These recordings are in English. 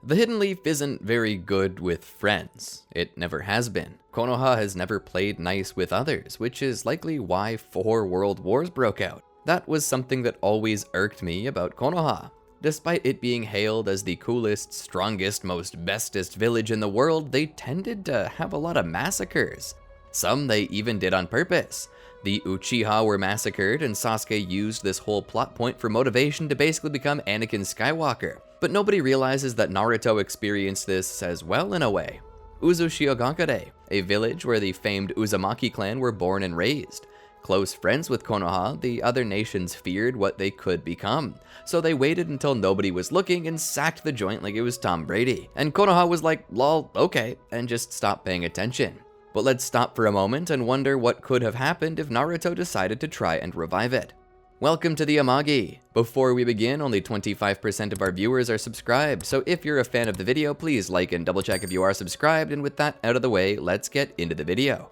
The Hidden Leaf isn't very good with friends. It never has been. Konoha has never played nice with others, which is likely why 4 world wars broke out. That was something that always irked me about Konoha. Despite it being hailed as the coolest, strongest, most bestest village in the world, they tended to have a lot of massacres. Some they even did on purpose. The Uchiha were massacred, and Sasuke used this whole plot point for motivation to basically become Anakin Skywalker. But nobody realizes that Naruto experienced this as well in a way. Uzushiogakure, a village where the famed Uzumaki Clan were born and raised. Close friends with Konoha, the other nations feared what they could become, so they waited until nobody was looking and sacked the joint like it was Tom Brady. And Konoha was like, lol, okay, and just stopped paying attention. But let's stop for a moment and wonder what could have happened if Naruto decided to try and revive it. Welcome to the Amagi. Before we begin, only 25% of our viewers are subscribed, so if you're a fan of the video, please like and double check if you are subscribed, and with that out of the way, let's get into the video.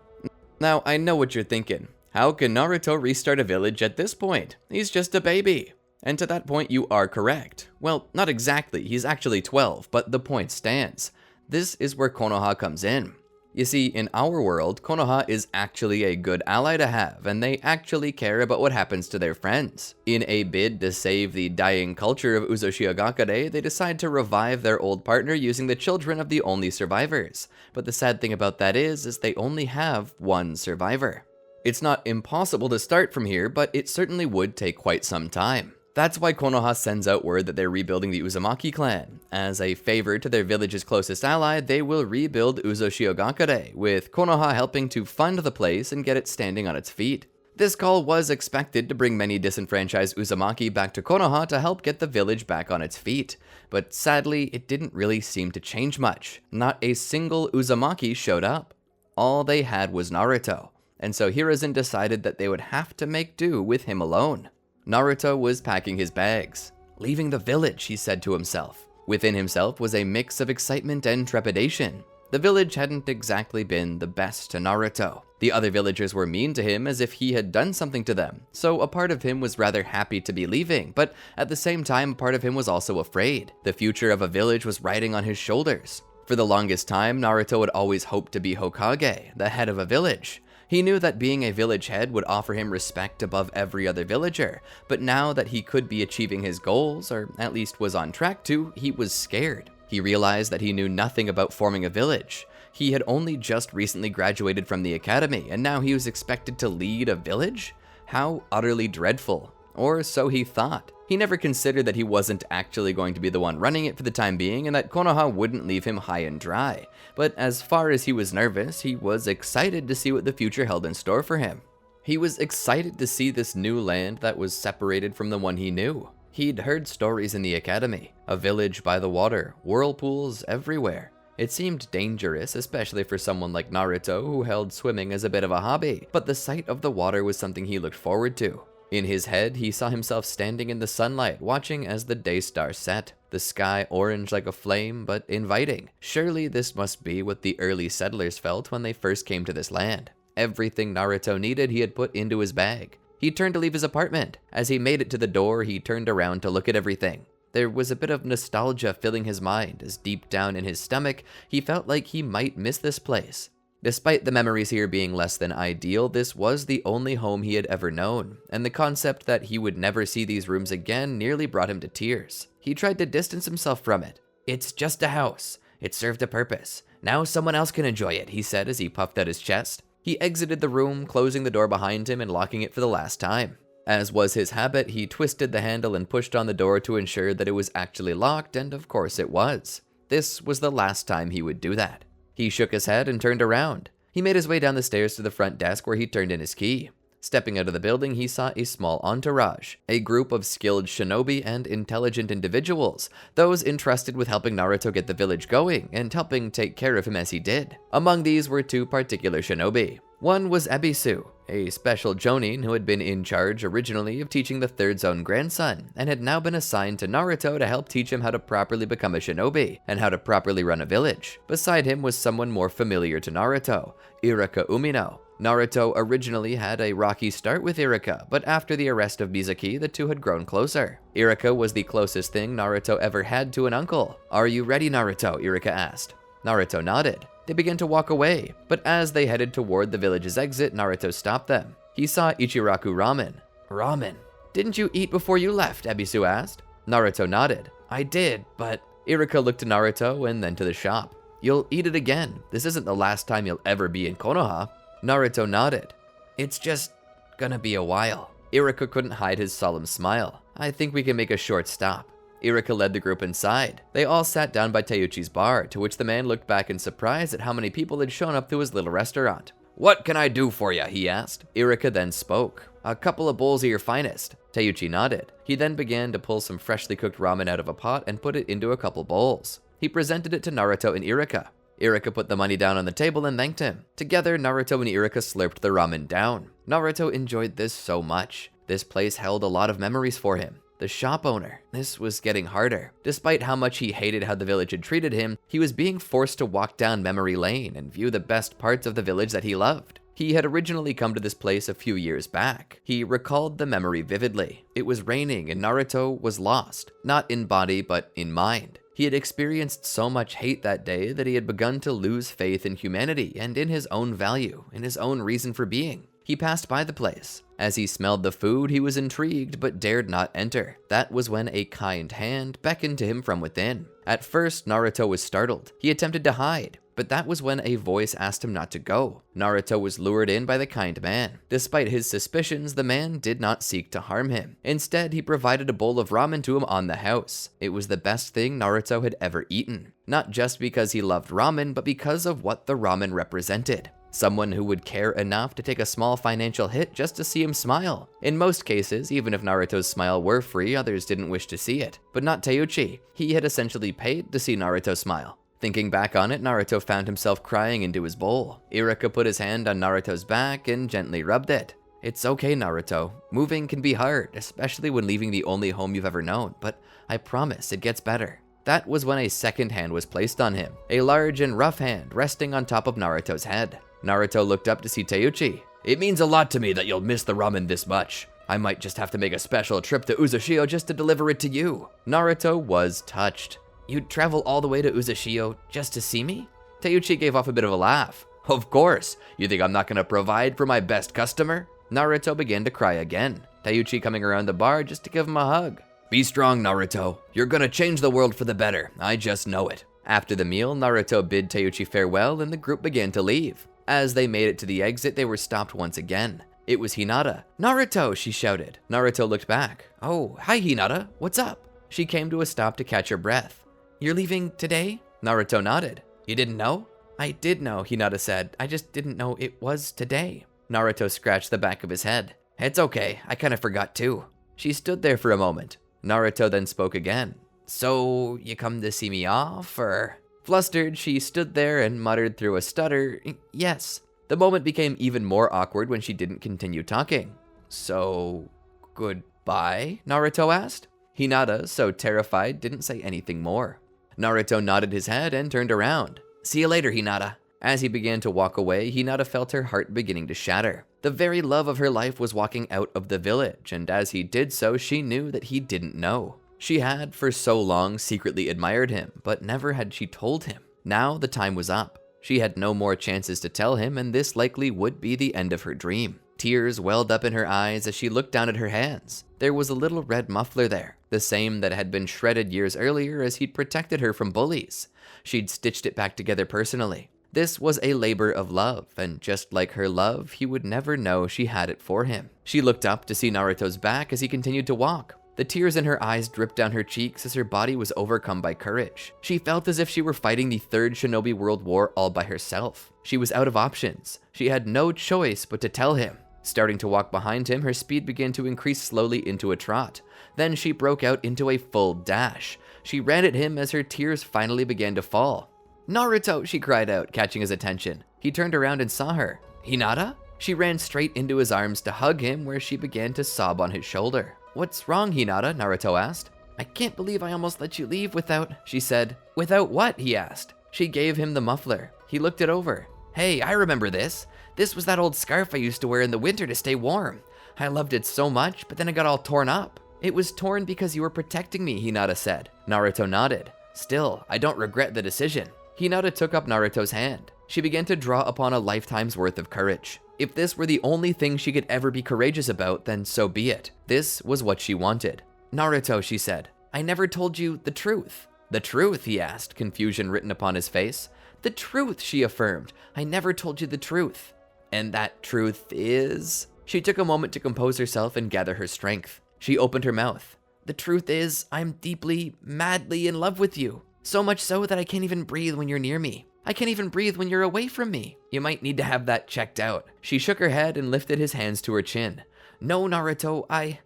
Now, I know what you're thinking. How can Naruto restart a village at this point? He's just a baby. And to that point, you are correct. Well, not exactly, he's actually 12, but the point stands. This is where Konoha comes in. You see, in our world, Konoha is actually a good ally to have, and they actually care about what happens to their friends. In a bid to save the dying culture of Uzushiogakure, they decide to revive their old partner using the children of the only survivors. But the sad thing about that is they only have one survivor. It's not impossible to start from here, but it certainly would take quite some time. That's why Konoha sends out word that they're rebuilding the Uzumaki Clan. As a favor to their village's closest ally, they will rebuild Uzushiogakure, with Konoha helping to fund the place and get it standing on its feet. This call was expected to bring many disenfranchised Uzumaki back to Konoha to help get the village back on its feet. But sadly, it didn't really seem to change much. Not a single Uzumaki showed up. All they had was Naruto, and so Hiruzen decided that they would have to make do with him alone. Naruto was packing his bags. Leaving the village, he said to himself. Within himself was a mix of excitement and trepidation. The village hadn't exactly been the best to Naruto. The other villagers were mean to him as if he had done something to them, so a part of him was rather happy to be leaving, but at the same time, a part of him was also afraid. The future of a village was riding on his shoulders. For the longest time, Naruto had always hoped to be Hokage, the head of a village. He knew that being a village head would offer him respect above every other villager, but now that he could be achieving his goals, or at least was on track to, he was scared. He realized that he knew nothing about forming a village. He had only just recently graduated from the academy, and now he was expected to lead a village? How utterly dreadful. Or so he thought. He never considered that he wasn't actually going to be the one running it for the time being, and that Konoha wouldn't leave him high and dry. But as far as he was nervous, he was excited to see what the future held in store for him. He was excited to see this new land that was separated from the one he knew. He'd heard stories in the academy, a village by the water, whirlpools everywhere. It seemed dangerous, especially for someone like Naruto who held swimming as a bit of a hobby, but the sight of the water was something he looked forward to. In his head, he saw himself standing in the sunlight, watching as the day star set, the sky orange like a flame, but inviting. Surely this must be what the early settlers felt when they first came to this land. Everything Naruto needed he had put into his bag. He turned to leave his apartment. As he made it to the door, he turned around to look at everything. There was a bit of nostalgia filling his mind, as deep down in his stomach, he felt like he might miss this place. Despite the memories here being less than ideal, this was the only home he had ever known, and the concept that he would never see these rooms again nearly brought him to tears. He tried to distance himself from it. "It's just a house. It served a purpose. Now someone else can enjoy it," he said as he puffed out his chest. He exited the room, closing the door behind him and locking it for the last time. As was his habit, he twisted the handle and pushed on the door to ensure that it was actually locked, and of course it was. This was the last time he would do that. He shook his head and turned around. He made his way down the stairs to the front desk where he turned in his key. Stepping out of the building, he saw a small entourage, a group of skilled shinobi and intelligent individuals, those entrusted with helping Naruto get the village going and helping take care of him as he did. Among these were 2 particular shinobi. One was Ebisu, a special jonin who had been in charge originally of teaching the Third Zone grandson, and had now been assigned to Naruto to help teach him how to properly become a shinobi, and how to properly run a village. Beside him was someone more familiar to Naruto, Iruka Umino. Naruto originally had a rocky start with Iruka, but after the arrest of Mizaki, the two had grown closer. Iruka was the closest thing Naruto ever had to an uncle. "Are you ready, Naruto?" Iruka asked. Naruto nodded. They began to walk away, but as they headed toward the village's exit, Naruto stopped them. He saw Ichiraku ramen. "Ramen? Didn't you eat before you left?" Ebisu asked. Naruto nodded. "I did, but..." Iruka looked to Naruto and then to the shop. "You'll eat it again. This isn't the last time you'll ever be in Konoha." Naruto nodded. "It's just gonna be a while." Iruka couldn't hide his solemn smile. "I think we can make a short stop." Iruka led the group inside. They all sat down by Teuchi's bar, to which the man looked back in surprise at how many people had shown up to his little restaurant. "What can I do for ya?" he asked. Iruka then spoke. "A couple of bowls of your finest." Teuchi nodded. He then began to pull some freshly cooked ramen out of a pot and put it into a couple bowls. He presented it to Naruto and Iruka. Iruka put the money down on the table and thanked him. Together, Naruto and Iruka slurped the ramen down. Naruto enjoyed this so much. This place held a lot of memories for him. The shop owner. This was getting harder. Despite how much he hated how the village had treated him, he was being forced to walk down memory lane and view the best parts of the village that he loved. He had originally come to this place a few years back. He recalled the memory vividly. It was raining and Naruto was lost, not in body but in mind. He had experienced so much hate that day that he had begun to lose faith in humanity and in his own value, in his own reason for being. He passed by the place. As he smelled the food, he was intrigued but dared not enter. That was when a kind hand beckoned to him from within. At first, Naruto was startled. He attempted to hide, but that was when a voice asked him not to go. Naruto was lured in by the kind man. Despite his suspicions, the man did not seek to harm him. Instead, he provided a bowl of ramen to him on the house. It was the best thing Naruto had ever eaten. Not just because he loved ramen, but because of what the ramen represented. Someone who would care enough to take a small financial hit just to see him smile. In most cases, even if Naruto's smile were free, others didn't wish to see it. But not Teuchi. He had essentially paid to see Naruto smile. Thinking back on it, Naruto found himself crying into his bowl. Iruka put his hand on Naruto's back and gently rubbed it. "It's okay, Naruto. Moving can be hard, especially when leaving the only home you've ever known, but I promise it gets better." That was when a second hand was placed on him, a large and rough hand resting on top of Naruto's head. Naruto looked up to see Teuchi. "It means a lot to me that you'll miss the ramen this much. I might just have to make a special trip to Uzushio just to deliver it to you." Naruto was touched. "You'd travel all the way to Uzushio just to see me?" Teuchi gave off a bit of a laugh. "Of course. You think I'm not gonna provide for my best customer?" Naruto began to cry again. Teuchi coming around the bar just to give him a hug. "Be strong, Naruto. You're gonna change the world for the better. I just know it." After the meal, Naruto bid Teuchi farewell and the group began to leave. As they made it to the exit, they were stopped once again. It was Hinata. "Naruto!" she shouted. Naruto looked back. "Oh, hi Hinata. What's up?" She came to a stop to catch her breath. "You're leaving today?" Naruto nodded. "You didn't know?" "I did know," Hinata said. "I just didn't know it was today." Naruto scratched the back of his head. "It's okay. I kind of forgot too." She stood there for a moment. Naruto then spoke again. "So, you come to see me off, or?" Flustered, she stood there and muttered through a stutter, "Yes." The moment became even more awkward when she didn't continue talking. "So, goodbye?" Naruto asked. Hinata, so terrified, didn't say anything more. Naruto nodded his head and turned around. "See you later, Hinata." As he began to walk away, Hinata felt her heart beginning to shatter. The very love of her life was walking out of the village, and as he did so, she knew that he didn't know. She had, for so long, secretly admired him, but never had she told him. Now the time was up. She had no more chances to tell him, and this likely would be the end of her dream. Tears welled up in her eyes as she looked down at her hands. There was a little red muffler there, the same that had been shredded years earlier as he'd protected her from bullies. She'd stitched it back together personally. This was a labor of love, and just like her love, he would never know she had it for him. She looked up to see Naruto's back as he continued to walk. The tears in her eyes dripped down her cheeks as her body was overcome by courage. She felt as if she were fighting the Third Shinobi World War all by herself. She was out of options. She had no choice but to tell him. Starting to walk behind him, her speed began to increase slowly into a trot. Then she broke out into a full dash. She ran at him as her tears finally began to fall. "Naruto!" she cried out, catching his attention. He turned around and saw her. "Hinata?" She ran straight into his arms to hug him, where she began to sob on his shoulder. "What's wrong, Hinata?" Naruto asked. "I can't believe I almost let you leave without," she said. "Without what?" he asked. She gave him the muffler. He looked it over. "Hey, I remember this. This was that old scarf I used to wear in the winter to stay warm. I loved it so much, but then it got all torn up." "It was torn because you were protecting me," Hinata said. Naruto nodded. "Still, I don't regret the decision." Hinata took up Naruto's hand. She began to draw upon a lifetime's worth of courage. If this were the only thing she could ever be courageous about, then so be it. This was what she wanted. "Naruto," she said, "I never told you the truth." "The truth?" he asked, confusion written upon his face. "The truth," she affirmed. "I never told you the truth." "And that truth is?" She took a moment to compose herself and gather her strength. She opened her mouth. "The truth is, I'm deeply, madly in love with you. So much so that I can't even breathe when you're near me. I can't even breathe when you're away from me. You might need to have that checked out." She shook her head and lifted his hands to her chin. "No, Naruto, I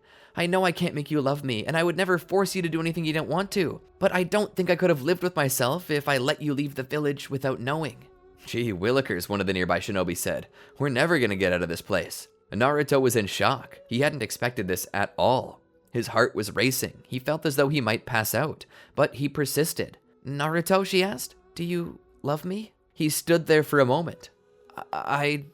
know I can't make you love me, and I would never force you to do anything you don't want to. But I don't think I could have lived with myself if I let you leave the village without knowing." "Gee willikers," one of the nearby shinobi said. "We're never gonna get out of this place." Naruto was in shock. He hadn't expected this at all. His heart was racing. He felt as though he might pass out, but he persisted. "Naruto," she asked, "do you love me?" He stood there for a moment. I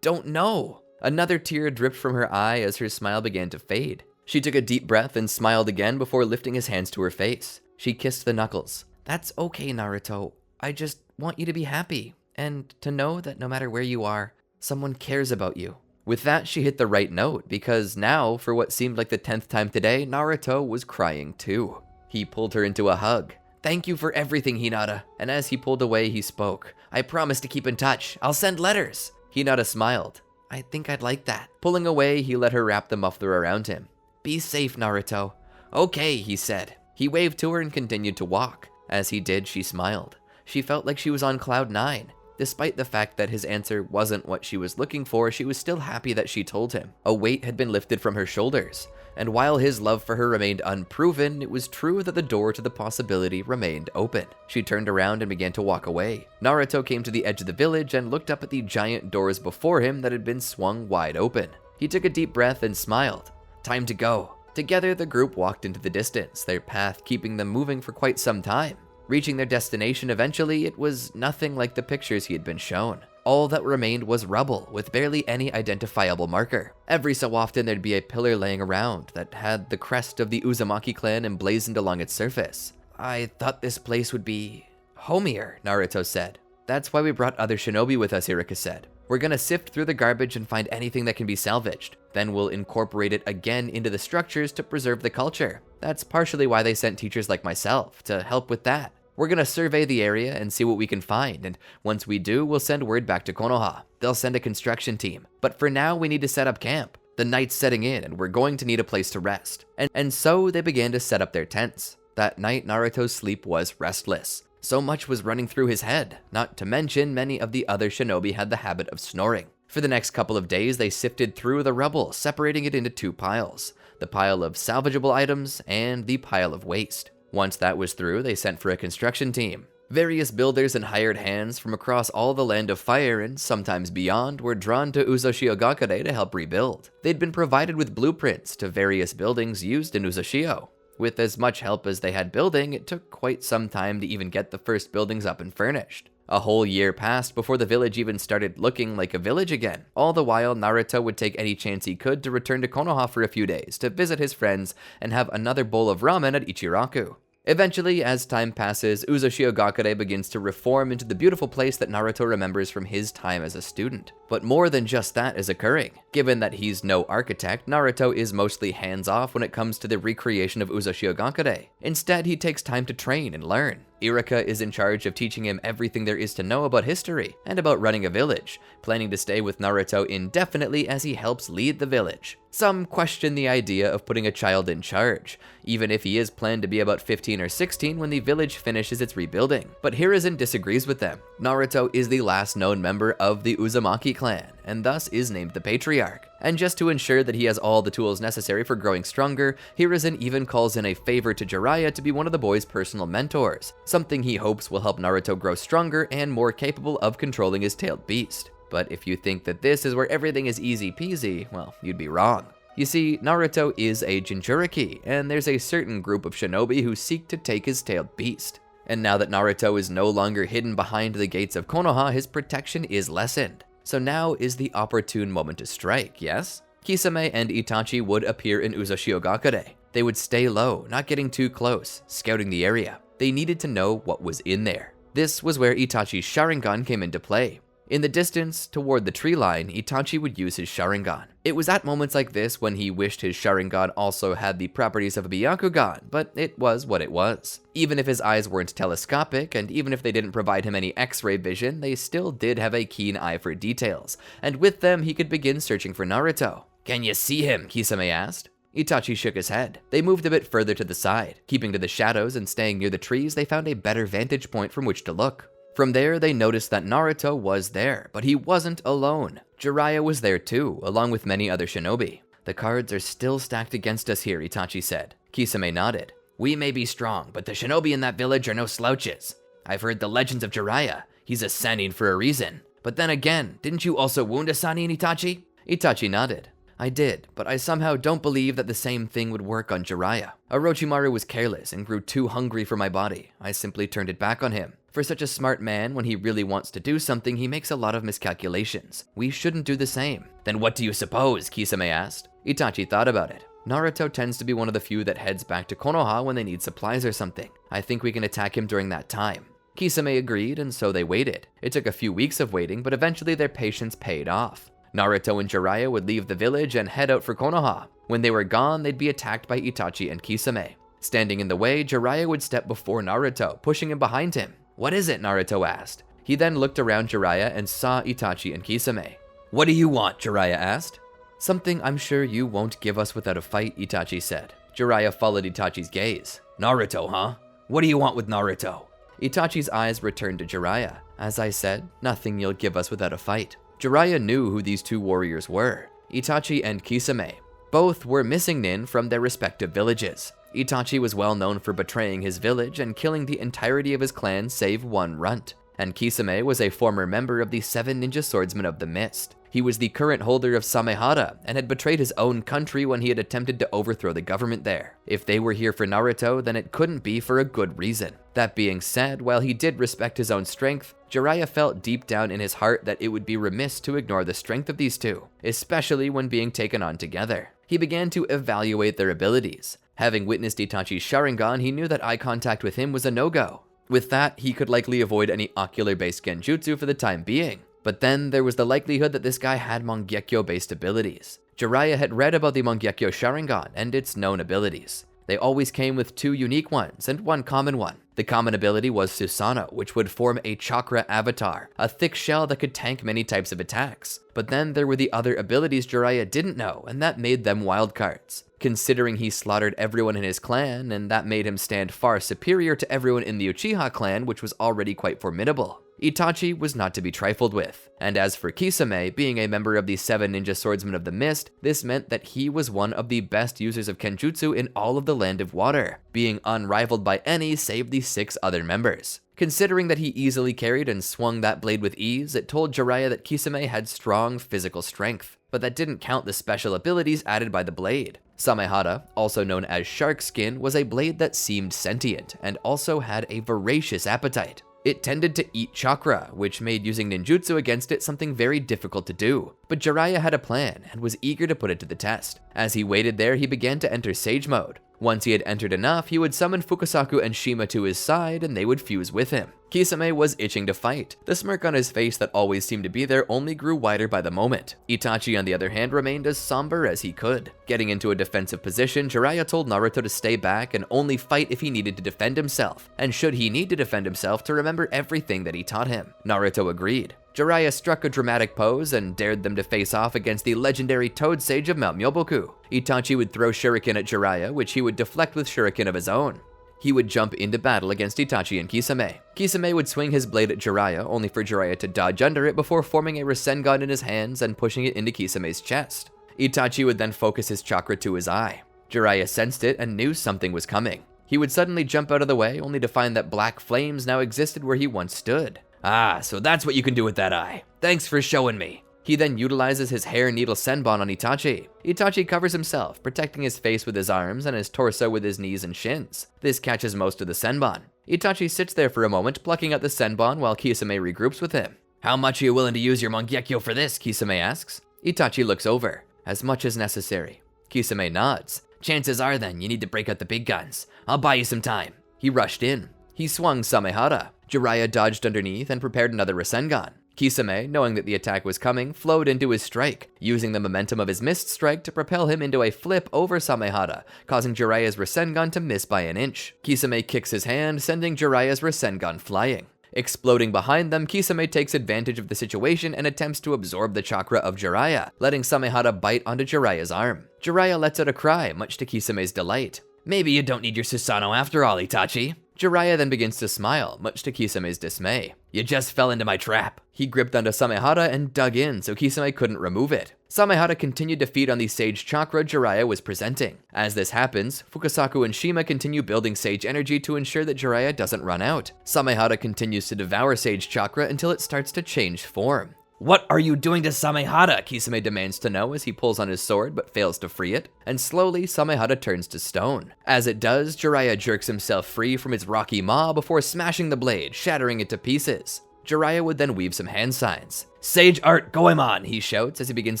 don't know." Another tear dripped from her eye as her smile began to fade. She took a deep breath and smiled again before lifting his hands to her face. She kissed the knuckles. "That's okay, Naruto. I just want you to be happy, and to know that no matter where you are, someone cares about you." With that, she hit the right note, because now, for what seemed like the 10th time today, Naruto was crying too. He pulled her into a hug. "Thank you for everything, Hinata." And as he pulled away, he spoke. "I promise to keep in touch. I'll send letters." Hinata smiled. "I think I'd like that." Pulling away, he let her wrap the muffler around him. "Be safe, Naruto." "Okay," he said. He waved to her and continued to walk. As he did, she smiled. She felt like she was on cloud 9. Despite the fact that his answer wasn't what she was looking for, she was still happy that she told him. A weight had been lifted from her shoulders, and while his love for her remained unproven, it was true that the door to the possibility remained open. She turned around and began to walk away. Naruto came to the edge of the village and looked up at the giant doors before him that had been swung wide open. He took a deep breath and smiled. "Time to go." Together, the group walked into the distance, their path keeping them moving for quite some time. Reaching their destination eventually, it was nothing like the pictures he had been shown. All that remained was rubble, with barely any identifiable marker. Every so often there'd be a pillar laying around that had the crest of the Uzumaki Clan emblazoned along its surface. "I thought this place would be homier," Naruto said. "That's why we brought other shinobi with us," Irika said. "We're gonna sift through the garbage and find anything that can be salvaged. Then we'll incorporate it again into the structures to preserve the culture. That's partially why they sent teachers like myself, to help with that. We're gonna survey the area and see what we can find, and once we do, we'll send word back to Konoha. They'll send a construction team. But for now, we need to set up camp. The night's setting in, and we're going to need a place to rest." And so they began to set up their tents. That night, Naruto's sleep was restless. So much was running through his head, not to mention many of the other shinobi had the habit of snoring. For the next couple of days, they sifted through the rubble, separating it into two piles. The pile of salvageable items and the pile of waste. Once that was through, they sent for a construction team. Various builders and hired hands from across all the Land of Fire and sometimes beyond were drawn to Uzushiogakure to help rebuild. They'd been provided with blueprints to various buildings used in Uzushio. With as much help as they had building, it took quite some time to even get the first buildings up and furnished. A whole year passed before the village even started looking like a village again. All the while, Naruto would take any chance he could to return to Konoha for a few days to visit his friends and have another bowl of ramen at Ichiraku. Eventually, as time passes, Uzushiogakure begins to reform into the beautiful place that Naruto remembers from his time as a student. But more than just that is occurring. Given that he's no architect, Naruto is mostly hands-off when it comes to the recreation of Uzushiogakure. Instead, he takes time to train and learn. Irika is in charge of teaching him everything there is to know about history and about running a village, planning to stay with Naruto indefinitely as he helps lead the village. Some question the idea of putting a child in charge, even if he is planned to be about 15 or 16 when the village finishes its rebuilding. But Hiruzen disagrees with them. Naruto is the last known member of the Uzumaki Clan, and thus is named the Patriarch. And just to ensure that he has all the tools necessary for growing stronger, Hiruzen even calls in a favor to Jiraiya to be one of the boy's personal mentors, something he hopes will help Naruto grow stronger and more capable of controlling his tailed beast. but if you think that this is where everything is easy peasy, well, you'd be wrong. You see, Naruto is a Jinchuriki, and there's a certain group of shinobi who seek to take his tailed beast. And now that Naruto is no longer hidden behind the gates of Konoha, his protection is lessened. So now is the opportune moment to strike, yes? Kisame and Itachi would appear in Uzushiogakure. They would stay low, not getting too close, scouting the area. They needed to know what was in there. This was where Itachi's Sharingan came into play. In the distance, toward the tree line, Itachi would use his Sharingan. It was at moments like this when he wished his Sharingan also had the properties of a Byakugan, but it was what it was. Even if his eyes weren't telescopic, and even if they didn't provide him any X-ray vision, they still did have a keen eye for details, and with them he could begin searching for Naruto. "Can you see him?" Kisame asked. Itachi shook his head. They moved a bit further to the side. Keeping to the shadows and staying near the trees, they found a better vantage point from which to look. From there, they noticed that Naruto was there, but he wasn't alone. Jiraiya was there too, along with many other shinobi. "The cards are still stacked against us here," Itachi said. Kisame nodded. "We may be strong, but the shinobi in that village are no slouches. I've heard the legends of Jiraiya. He's a Sannin for a reason. But then again, didn't you also wound a Sannin, Itachi?" Itachi nodded. "I did, but I somehow don't believe that the same thing would work on Jiraiya. Orochimaru was careless and grew too hungry for my body. I simply turned it back on him. For such a smart man, when he really wants to do something, he makes a lot of miscalculations. We shouldn't do the same." "Then what do you suppose?" Kisame asked. Itachi thought about it. "Naruto tends to be one of the few that heads back to Konoha when they need supplies or something. I think we can attack him during that time." Kisame agreed, and so they waited. It took a few weeks of waiting, but eventually their patience paid off. Naruto and Jiraiya would leave the village and head out for Konoha. When they were gone, they'd be attacked by Itachi and Kisame. Standing in the way, Jiraiya would step before Naruto, pushing him behind him. "What is it?" Naruto asked. He then looked around Jiraiya and saw Itachi and Kisame. "What do you want?" Jiraiya asked. "Something I'm sure you won't give us without a fight," Itachi said. Jiraiya followed Itachi's gaze. "Naruto, huh? What do you want with Naruto?" Itachi's eyes returned to Jiraiya. "As I said, nothing you'll give us without a fight." Jiraiya knew who these two warriors were, Itachi and Kisame. Both were missing nin from their respective villages. Itachi was well known for betraying his village and killing the entirety of his clan save one runt, and Kisame was a former member of the 7 Ninja Swordsmen of the Mist. He was the current holder of Samehada and had betrayed his own country when he had attempted to overthrow the government there. If they were here for Naruto, then it couldn't be for a good reason. That being said, while he did respect his own strength, Jiraiya felt deep down in his heart that it would be remiss to ignore the strength of these two, especially when being taken on together. He began to evaluate their abilities. Having witnessed Itachi's Sharingan, he knew that eye contact with him was a no-go. With that, he could likely avoid any ocular-based genjutsu for the time being. But then there was the likelihood that this guy had Mangekyo-based abilities. Jiraiya had read about the Mangekyo Sharingan and its known abilities. They always came with 2 unique ones and 1 common one. The common ability was Susanoo, which would form a chakra avatar, a thick shell that could tank many types of attacks. But then there were the other abilities Jiraiya didn't know, and that made them wildcards. Considering he slaughtered everyone in his clan, and that made him stand far superior to everyone in the Uchiha clan, which was already quite formidable. Itachi was not to be trifled with, and as for Kisame, being a member of the 7 Ninja Swordsmen of the Mist, this meant that he was one of the best users of Kenjutsu in all of the Land of Water, being unrivaled by any save the 6 other members. Considering that he easily carried and swung that blade with ease, it told Jiraiya that Kisame had strong physical strength, but that didn't count the special abilities added by the blade. Samehada, also known as Shark Skin, was a blade that seemed sentient and also had a voracious appetite. It tended to eat chakra, which made using ninjutsu against it something very difficult to do. But Jiraiya had a plan and was eager to put it to the test. As he waited there, he began to enter Sage Mode. Once he had entered enough, he would summon Fukusaku and Shima to his side and they would fuse with him. Kisame was itching to fight. The smirk on his face that always seemed to be there only grew wider by the moment. Itachi, on the other hand, remained as somber as he could. Getting into a defensive position, Jiraiya told Naruto to stay back and only fight if he needed to defend himself, and should he need to defend himself, to remember everything that he taught him. Naruto agreed. Jiraiya struck a dramatic pose and dared them to face off against the legendary Toad Sage of Mount Myoboku. Itachi would throw shuriken at Jiraiya, which he would deflect with shuriken of his own. He would jump into battle against Itachi and Kisame. Kisame would swing his blade at Jiraiya, only for Jiraiya to dodge under it before forming a Rasengan in his hands and pushing it into Kisame's chest. Itachi would then focus his chakra to his eye. Jiraiya sensed it and knew something was coming. He would suddenly jump out of the way, only to find that black flames now existed where he once stood. "Ah, so that's what you can do with that eye. Thanks for showing me." He then utilizes his hair needle senbon on Itachi. Itachi covers himself, protecting his face with his arms and his torso with his knees and shins. This catches most of the senbon. Itachi sits there for a moment, plucking out the senbon while Kisame regroups with him. "How much are you willing to use your Mangekyo for this?" Kisame asks. Itachi looks over. "As much as necessary." Kisame nods. "Chances are then you need to break out the big guns. I'll buy you some time." He rushed in. He swung Samehara. Jiraiya dodged underneath and prepared another Rasengan. Kisame, knowing that the attack was coming, flowed into his strike, using the momentum of his missed strike to propel him into a flip over Samehara, causing Jiraiya's Rasengan to miss by an inch. Kisame kicks his hand, sending Jiraiya's Rasengan flying. Exploding behind them, Kisame takes advantage of the situation and attempts to absorb the chakra of Jiraiya, letting Samehara bite onto Jiraiya's arm. Jiraiya lets out a cry, much to Kisame's delight. "Maybe you don't need your Susanoo after all, Itachi." Jiraiya then begins to smile, much to Kisame's dismay. "You just fell into my trap." He gripped onto Samehara and dug in so Kisame couldn't remove it. Samehara continued to feed on the sage chakra Jiraiya was presenting. As this happens, Fukasaku and Shima continue building sage energy to ensure that Jiraiya doesn't run out. Samehara continues to devour sage chakra until it starts to change form. "What are you doing to Samehara?" Kisame demands to know as he pulls on his sword but fails to free it, and slowly Samehara turns to stone. As it does, Jiraiya jerks himself free from its rocky maw before smashing the blade, shattering it to pieces. Jiraiya would then weave some hand signs. "Sage art Goemon!" he shouts as he begins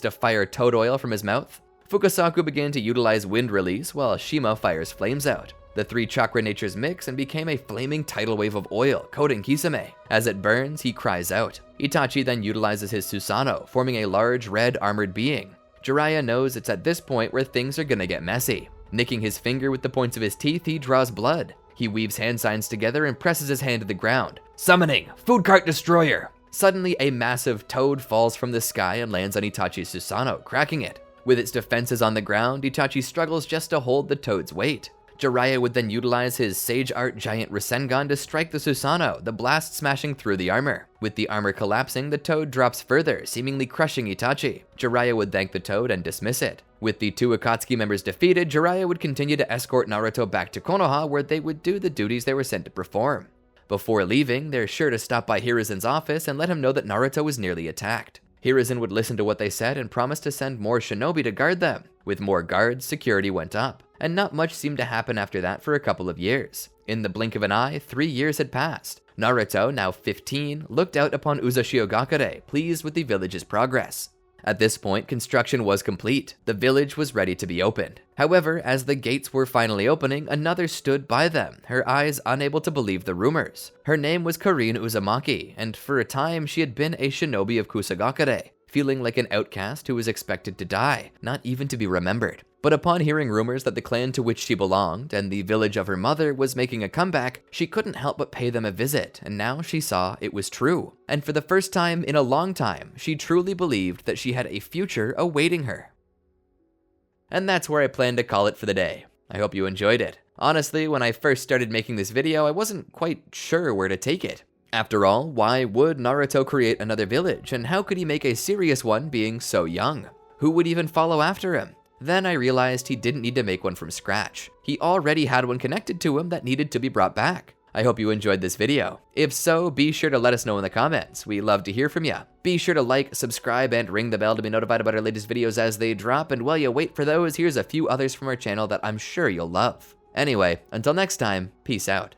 to fire toad oil from his mouth. Fukasaku began to utilize wind release while Shima fires flames out. The three chakra natures mix and became a flaming tidal wave of oil, coating Kisame. As it burns, he cries out. Itachi then utilizes his Susanoo, forming a large red armored being. Jiraiya knows it's at this point where things are gonna get messy. Nicking his finger with the points of his teeth, he draws blood. He weaves hand signs together and presses his hand to the ground. "Summoning! Food cart destroyer!" Suddenly, a massive toad falls from the sky and lands on Itachi's Susanoo, cracking it. With its defenses on the ground, Itachi struggles just to hold the toad's weight. Jiraiya would then utilize his Sage Art Giant Rasengan to strike the Susanoo, the blast smashing through the armor. With the armor collapsing, the toad drops further, seemingly crushing Itachi. Jiraiya would thank the toad and dismiss it. With the two Akatsuki members defeated, Jiraiya would continue to escort Naruto back to Konoha, where they would do the duties they were sent to perform. Before leaving, they're sure to stop by Hiruzen's office and let him know that Naruto was nearly attacked. Hiruzen would listen to what they said and promise to send more shinobi to guard them. With more guards, security went up, and not much seemed to happen after that for a couple of years. In the blink of an eye, 3 years had passed. Naruto, now 15, looked out upon Uzushiogakure, pleased with the village's progress. At this point, construction was complete. The village was ready to be opened. However, as the gates were finally opening, another stood by them, her eyes unable to believe the rumors. Her name was Karin Uzumaki, and for a time she had been a shinobi of Kusagakure, feeling like an outcast who was expected to die, not even to be remembered. But upon hearing rumors that the clan to which she belonged and the village of her mother was making a comeback, she couldn't help but pay them a visit, and now she saw it was true. And for the first time in a long time, she truly believed that she had a future awaiting her. And that's where I plan to call it for the day. I hope you enjoyed it. Honestly, when I first started making this video, I wasn't quite sure where to take it. After all, why would Naruto create another village, and how could he make a serious one being so young? Who would even follow after him? Then I realized he didn't need to make one from scratch. He already had one connected to him that needed to be brought back. I hope you enjoyed this video. If so, be sure to let us know in the comments. We love to hear from you. Be sure to like, subscribe, and ring the bell to be notified about our latest videos as they drop, and while you wait for those, here's a few others from our channel that I'm sure you'll love. Anyway, until next time, peace out.